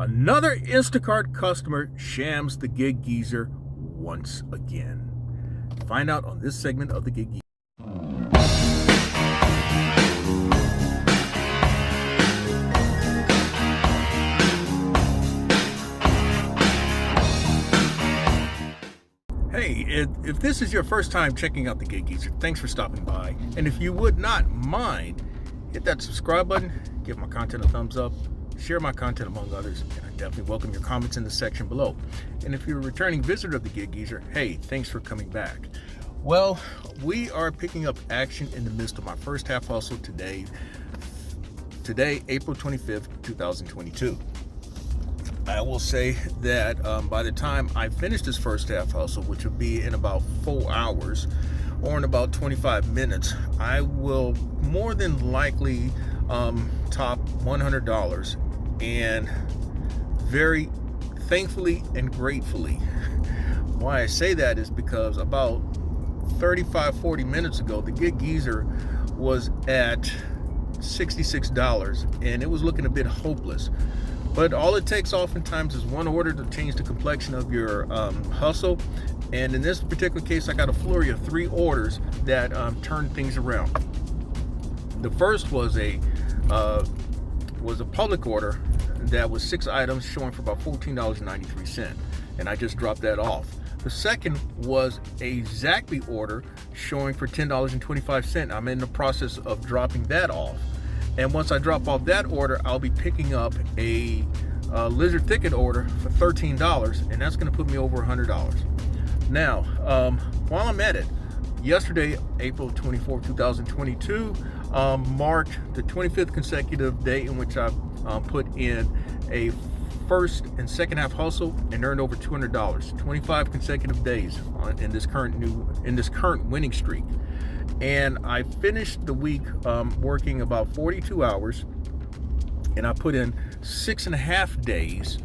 Another Instacart customer shams the Gig Geezer once again. Find out on this segment of the Gig Geezer. Hey, if this is your first time checking out the Gig Geezer, thanks for stopping by. And if you would not mind, hit that subscribe button, give my content a thumbs up, share my content among others, and I definitely welcome your comments in the section below. And if you're a returning visitor of the Gig Geezer, hey, thanks for coming back. Well, we are picking up action in the midst of my first half hustle today, April 25th, 2022. I will say that by the time I finish this first half hustle, which will be in about 4 hours or in about 25 minutes, I will more than likely top $100. And very thankfully and gratefully, why I say that is because about 35-40 minutes ago, the Gig Geezer was at $66 and it was looking a bit hopeless. But all it takes oftentimes is one order to change the complexion of your hustle. And in this particular case, I got a flurry of 3 orders that turned things around. The first was a public order that was 6 items showing for about $14.93, and I just dropped that off. The second was a Zachary order showing for $10.25. I'm in the process of dropping that off. And once I drop off that order, I'll be picking up a lizard thicket order for $13, and that's going to put me over $100. Now, while I'm at it, yesterday, April 24, 2022, marked the 25th consecutive day in which I put in a first and second half hustle and earned over $200. 25 consecutive days in this current winning streak. And I finished the week working about 42 hours, and I put in 6.5 days,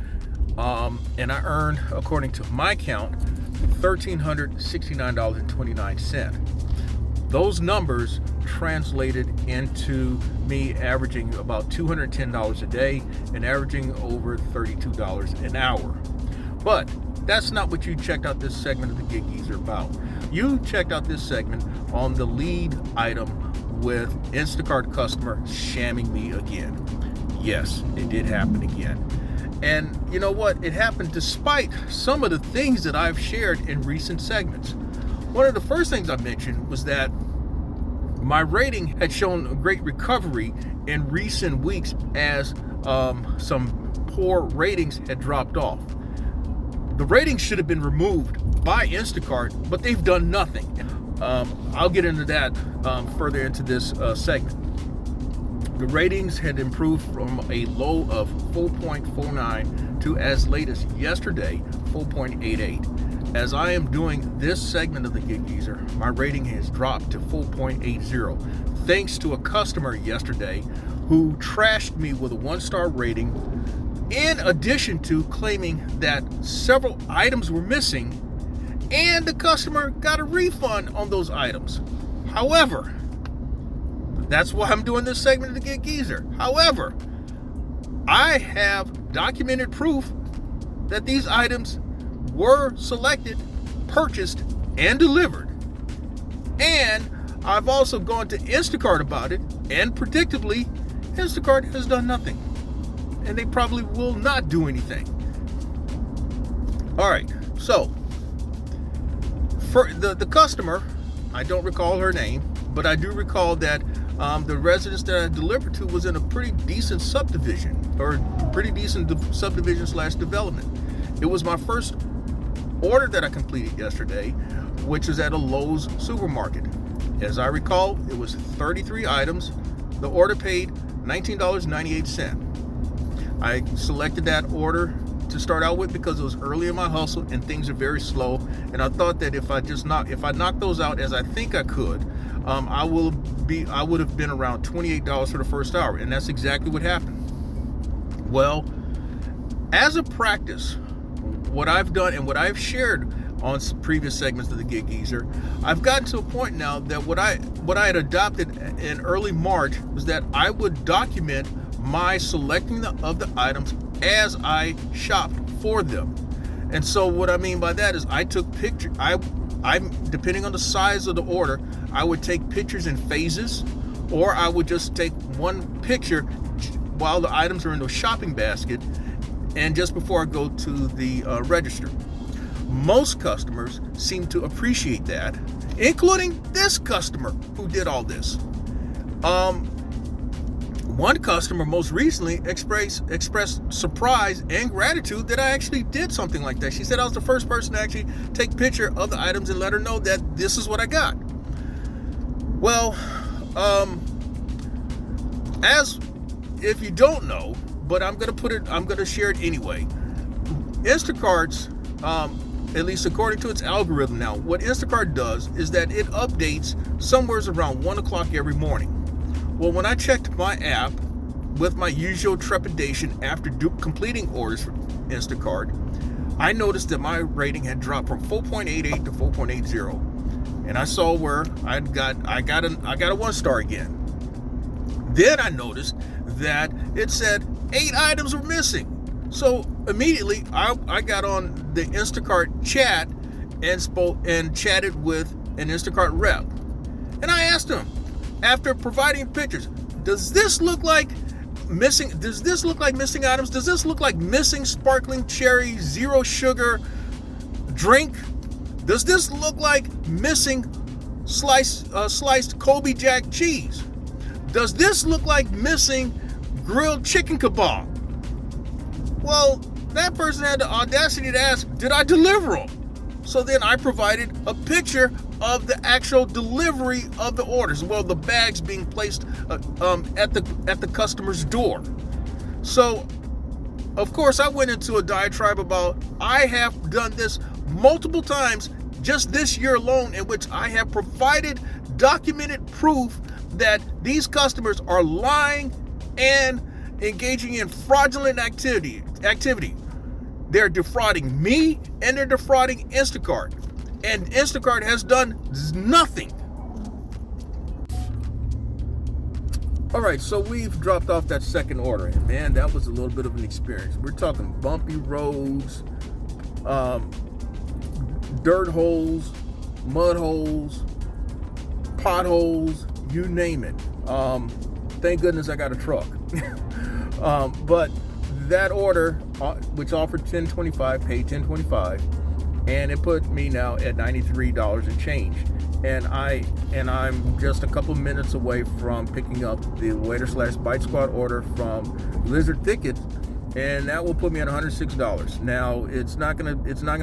and I earned, according to my count, $1,369.29. Those numbers translated into me averaging about $210 a day and averaging over $32 an hour. But that's not what you checked out this segment of the Gig Geezer about. You checked out this segment on the lead item with Instacart customer shamming me again. Yes, it did happen again. And you know what? It happened despite some of the things that I've shared in recent segments. One of the first things I mentioned was that my rating had shown a great recovery in recent weeks as some poor ratings had dropped off. The ratings should have been removed by Instacart, but they've done nothing. I'll get into that further into this segment. The ratings had improved from a low of 4.49 to as late as yesterday, 4.88. As I am doing this segment of the Gig Geezer, my rating has dropped to 4.80, thanks to a customer yesterday who trashed me with a 1-star rating, in addition to claiming that several items were missing, and the customer got a refund on those items. However, that's why I'm doing this segment of the Gig Geezer. However, I have documented proof that these items were selected, purchased, and delivered. And I've also gone to Instacart about it, and predictably, Instacart has done nothing. And they probably will not do anything. All right, so for the customer, I don't recall her name, but I do recall that the residence that I delivered to was in a pretty decent subdivision, or pretty decent subdivision / development. It was my first order that I completed yesterday, which was at a Lowe's supermarket. As I recall, it was 33 items. The order paid $19.98. I selected that order to start out with because it was early in my hustle and things are very slow, and I thought that if I knocked those out as I think I could, I would have been around $28 for the first hour, and that's exactly what happened. Well, as a practice, what I've done and what I've shared on some previous segments of the Gig Geezer, I've gotten to a point now that what I had adopted in early March was that I would document my selecting of the items as I shopped for them. And so what I mean by that is I took pictures. I depending on the size of the order, I would take pictures in phases, or I would just take one picture while the items are in the shopping basket and just before I go to the register. Most customers seem to appreciate that, including this customer who did all this. One customer most recently expressed surprise and gratitude that I actually did something like that. She said I was the first person to actually take a picture of the items and let her know that this is what I got. Well, as if you don't know, but I'm gonna share it anyway. Instacart's, at least according to its algorithm now, what Instacart does is that it updates somewhere around 1 o'clock every morning. Well, when I checked my app with my usual trepidation after completing orders for Instacart, I noticed that my rating had dropped from 4.88 to 4.80, and I saw where I got a 1-star again. Then I noticed that it said 8 items were missing. So immediately I got on the Instacart chat and chatted with an Instacart rep, and I asked him, after providing pictures, does this look like missing items? Does this look like missing sparkling cherry 0 sugar drink? Does this look like missing sliced Kobe Jack cheese? Does this look like missing grilled chicken kebab? Well, that person had the audacity to ask, did I deliver them? So then I provided a picture of the actual delivery of the orders. Well, the bags being placed at the customer's door. So, of course, I went into a diatribe about I have done this multiple times just this year alone, in which I have provided documented proof that these customers are lying and engaging in fraudulent activity. They're defrauding me and they're defrauding Instacart. And Instacart has done nothing. All right, so we've dropped off that second order, and man, that was a little bit of an experience. We're talking bumpy roads, dirt holes, mud holes, potholes, you name it. Thank goodness I got a truck. But that order, which offered $10.25, paid $10.25, and it put me now at $93 and change. And I'm just a couple minutes away from picking up the Waiter/Bite Squad order from Lizard Thicket, and that will put me at $106. Now it's not gonna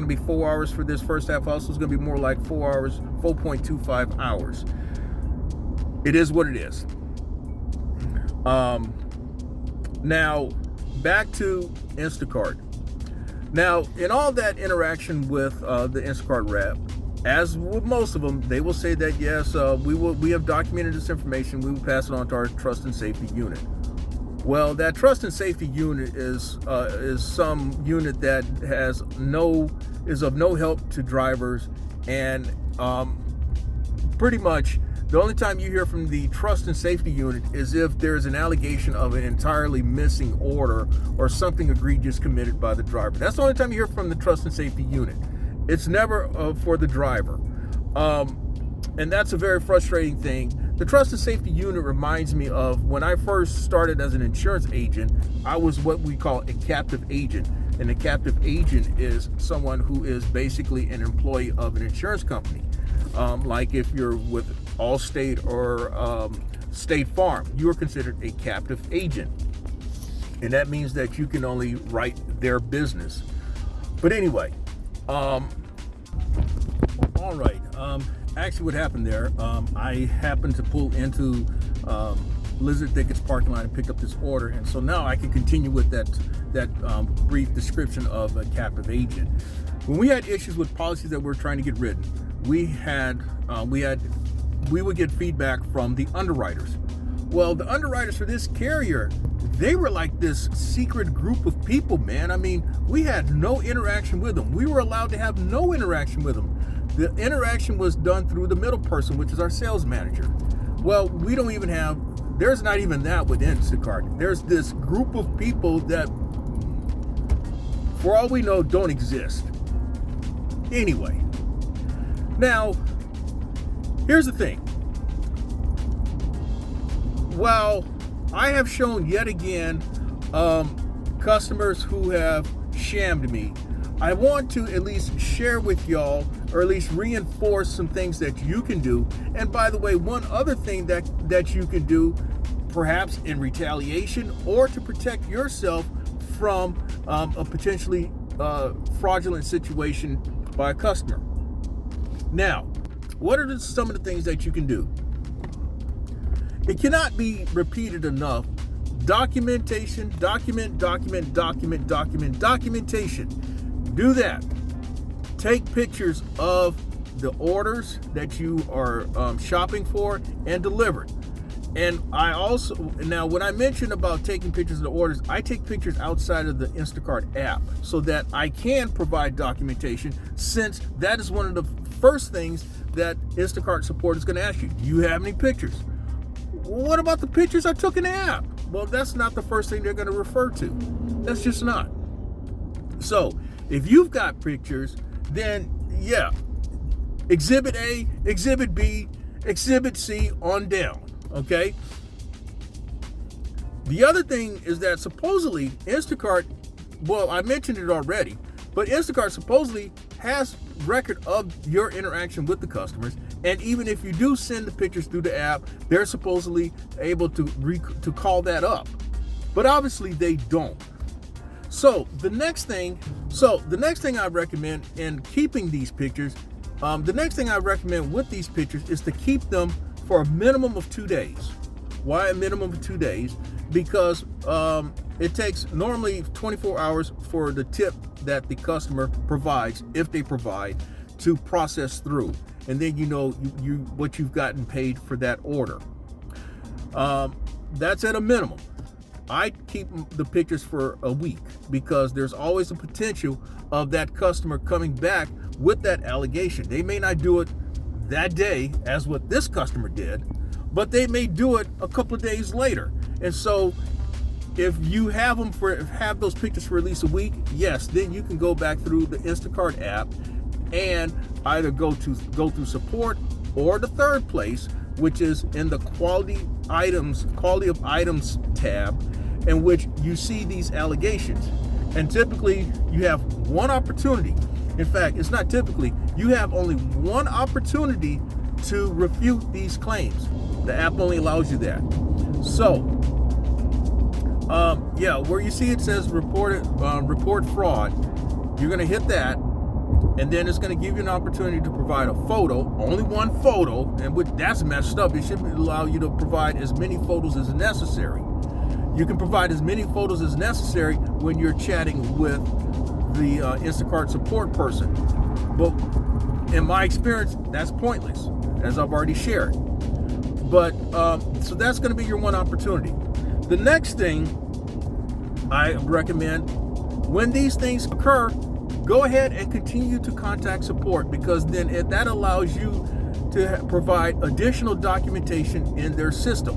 be 4 hours for this first half hustle. It's gonna be more like 4 hours, 4.25 hours. It is what it is. Now back to Instacart. Now, in all that interaction with the Instacart rep, as with most of them, they will say that yes, we have documented this information. We will pass it on to our trust and safety unit. Well, that trust and safety unit is some unit that is of no help to drivers, and pretty much the only time you hear from the trust and safety unit is if there's an allegation of an entirely missing order or something egregious committed by the driver. That's the only time you hear from the trust and safety unit. It's never for the driver. And that's a very frustrating thing. The trust and safety unit reminds me of when I first started as an insurance agent. I was what we call a captive agent. And a captive agent is someone who is basically an employee of an insurance company. Like if you're with Allstate or State Farm, you are considered a captive agent. And that means that you can only write their business. But anyway, all right. Actually, what happened there, I happened to pull into Lizard Thicket's parking lot and pick up this order. And so now I can continue with that brief description of a captive agent. When we had issues with policies that we're trying to get written, we would get feedback from the underwriters. Well, the underwriters for this carrier, they were like this secret group of people, man. I mean, we had no interaction with them. We were allowed to have no interaction with them. The interaction was done through the middle person, which is our sales manager. Well, there's not even that with Instacart. There's this group of people that for all we know, don't exist. Anyway, now, here's the thing. While I have shown yet again customers who have shammed me, I want to at least share with y'all, or at least reinforce some things that you can do. And by the way, one other thing that you can do, perhaps in retaliation or to protect yourself from a potentially fraudulent situation by a customer. Now, what are some of the things that you can do? It cannot be repeated enough. Documentation, documentation. Do that. Take pictures of the orders that you are shopping for and deliver. And I also, now when I mentioned about taking pictures of the orders, I take pictures outside of the Instacart app so that I can provide documentation, since that is one of the first things that Instacart support is going to ask you. Do you have any pictures? What about the pictures I took in the app? Well, that's not the first thing they're going to refer to. That's just not. So if you've got pictures, then yeah, Exhibit A, Exhibit B, Exhibit C on down. Okay. The other thing is that supposedly Instacart, well, I mentioned it already, but Instacart supposedly has record of your interaction with the customers. And even if you do send the pictures through the app, they're supposedly able to call that up. But obviously they don't. So the next thing I recommend in keeping these pictures, the next thing I recommend with these pictures is to keep them for a minimum of 2 days. Why a minimum of 2 days? Because it takes normally 24 hours for the tip that the customer provides, if they provide, to process through. And then you know what you've gotten paid for that order. That's at a minimum. I keep the pictures for a week because there's always a potential of that customer coming back with that allegation. They may not do it that day, as what this customer did, but they may do it a couple of days later. And so if you have those pictures for at least a week, yes, then you can go back through the Instacart app and either go through support, or the third place, which is in the quality of items tab, in which you see these allegations. And typically you have one opportunity. In fact, it's not typically, you have only one opportunity to refute these claims. The app only allows you that. So, where you see it says report fraud, you're going to hit that, and then it's going to give you an opportunity to provide a photo, only one photo, and that's messed up. It should allow you to provide as many photos as necessary. You can provide as many photos as necessary when you're chatting with the Instacart support person. But in my experience, that's pointless, as I've already shared. But so that's going to be your one opportunity. The next thing I recommend, when these things occur, go ahead and continue to contact support, because then that allows you to provide additional documentation in their system.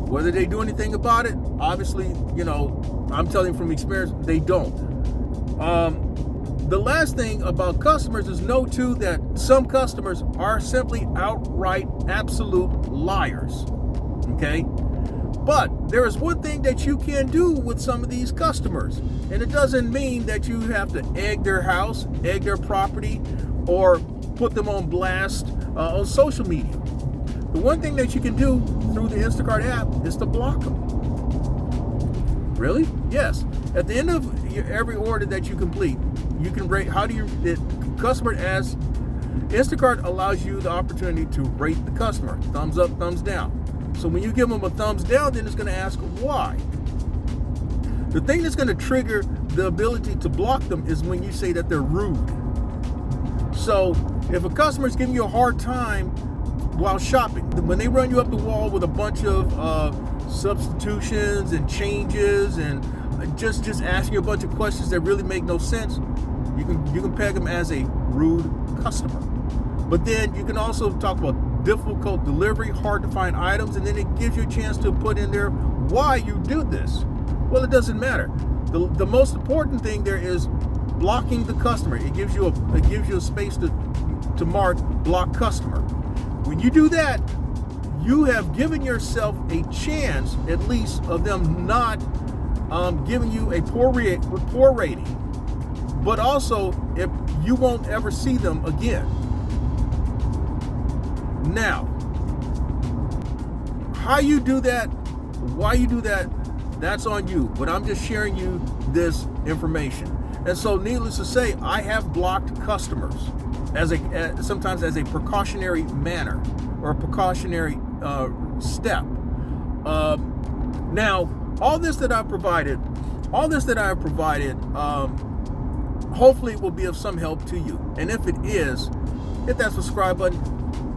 Whether they do anything about it, obviously, I'm telling you from experience, they don't. The last thing about customers is know too that some customers are simply outright absolute liars. Okay? But there is one thing that you can do with some of these customers, and it doesn't mean that you have to egg their house, egg their property, or put them on blast on social media. The one thing that you can do through the Instacart app is to block them. Really? Yes. At the end of every order that you complete, you can rate. Instacart allows you the opportunity to rate the customer. Thumbs up, thumbs down. So when you give them a thumbs down, then it's going to ask why. The thing that's going to trigger the ability to block them is when you say that they're rude. So if a customer is giving you a hard time while shopping, when they run you up the wall with a bunch of substitutions and changes and just asking you a bunch of questions that really make no sense, you can peg them as a rude customer. But then you can also talk about difficult delivery, hard to find items, and then it gives you a chance to put in there why you do this. Well, it doesn't matter. The most important thing there is blocking the customer. It gives you a space to mark block customer. When you do that, you have given yourself a chance, at least, of them not giving you a poor rating. But also, if you won't ever see them again. Now, how you do that, why you do that, that's on you. But I'm just sharing you this information. And so, needless to say, I have blocked customers sometimes as a precautionary manner or a precautionary step. Now, all this that I have provided, hopefully it will be of some help to you. And if it is, hit that subscribe button,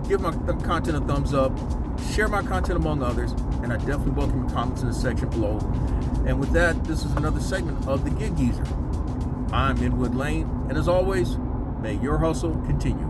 give my content a thumbs up, share my content among others, and I definitely welcome your comments in the section below. And with that, this is another segment of The Gig Geezer. I'm Inwood Lane, and as always, may your hustle continue.